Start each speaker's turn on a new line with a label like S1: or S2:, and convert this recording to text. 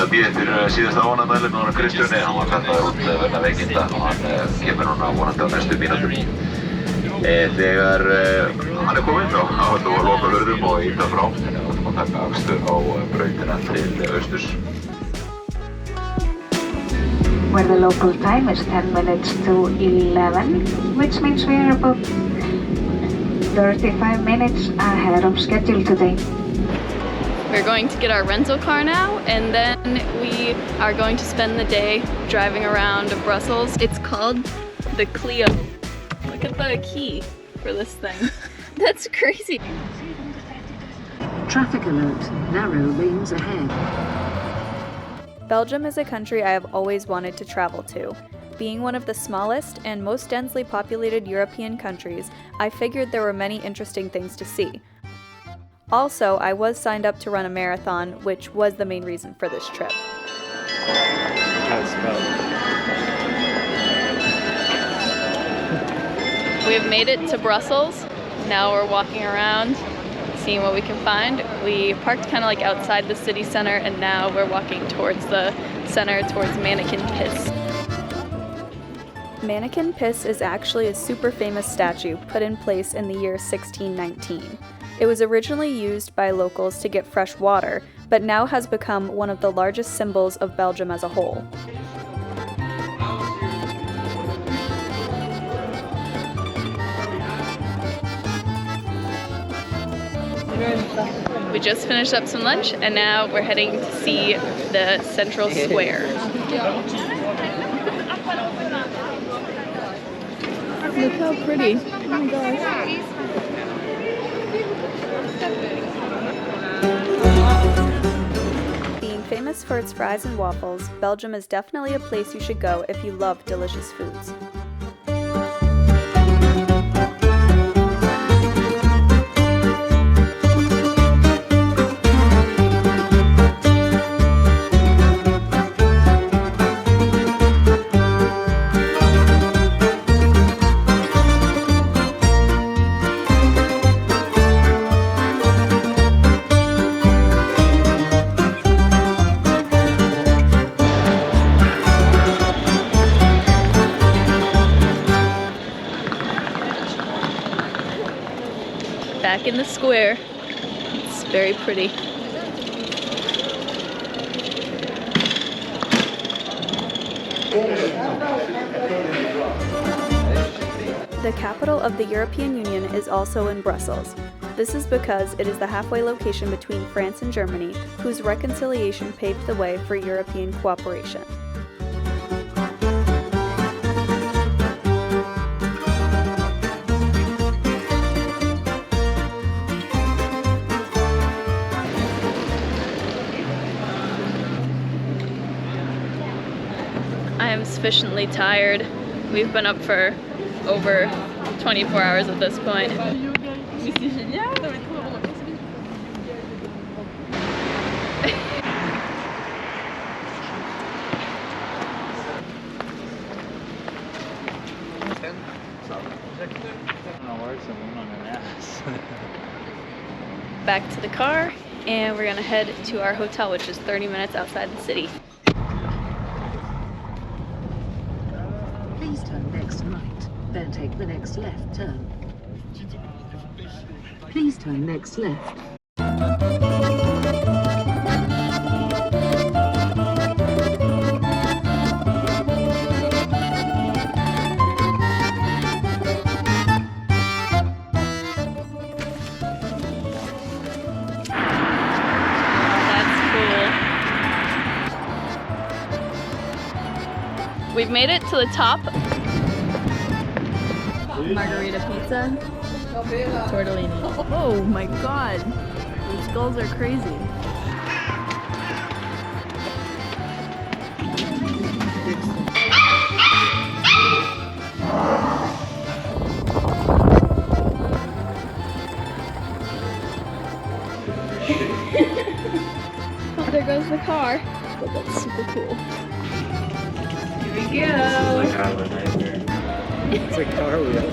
S1: býðið fyrir síðasta ánægðmælum á Kristjáni, hann var kallaður út vegna veikinda og hann kemur núna vonandi á næstu mínútum. Þegar hann kominn þá áhættu að loka hurðum og ýta frá og taka akstur á brautina til austurs.
S2: Where the local time is 10 minutes to 11, which means we are about 35 minutes ahead of schedule today.
S3: We're going to get our rental car now, and then we are going to spend the day driving around Brussels. It's called the Clio. Look at the key for this thing. That's crazy.
S4: Traffic alert, narrow lanes ahead.
S5: Belgium is a country I have always wanted to travel to. Being one of the smallest and most densely populated European countries, I figured there were many interesting things to see. Also, I was signed up to run a marathon, which was the main reason for this trip.
S3: We've made it to Brussels. Now we're walking around, seeing what we can find. We parked kind of like outside the city center, and now we're walking towards the center, towards Manneken Pis.
S5: Manneken Pis is actually a super famous statue put in place in the year 1619. It was originally used by locals to get fresh water, but now has become one of the largest symbols of Belgium as a whole.
S3: We just finished up some lunch, and now we're heading to see the central square. Look how pretty. Oh my gosh.
S5: Being famous for its fries and waffles, Belgium is definitely a place you should go if you love delicious foods.
S3: Back in the square. It's very pretty.
S5: The capital of the European Union is also in Brussels. This is because it is the halfway location between France and Germany, whose reconciliation paved the way for European cooperation.
S3: I am sufficiently tired. We've been up for over 24 hours at this point. Back to the car, and we're gonna head to our hotel, which is 30 minutes outside the city.
S4: Please turn next right, then take the next left turn. Please turn next left.
S3: We've made it to the top. Margarita pizza. Tortellini. Oh my god. Those skulls are crazy. Oh, there goes the car. But that's super cool. Here we go.
S6: It's a car wheel.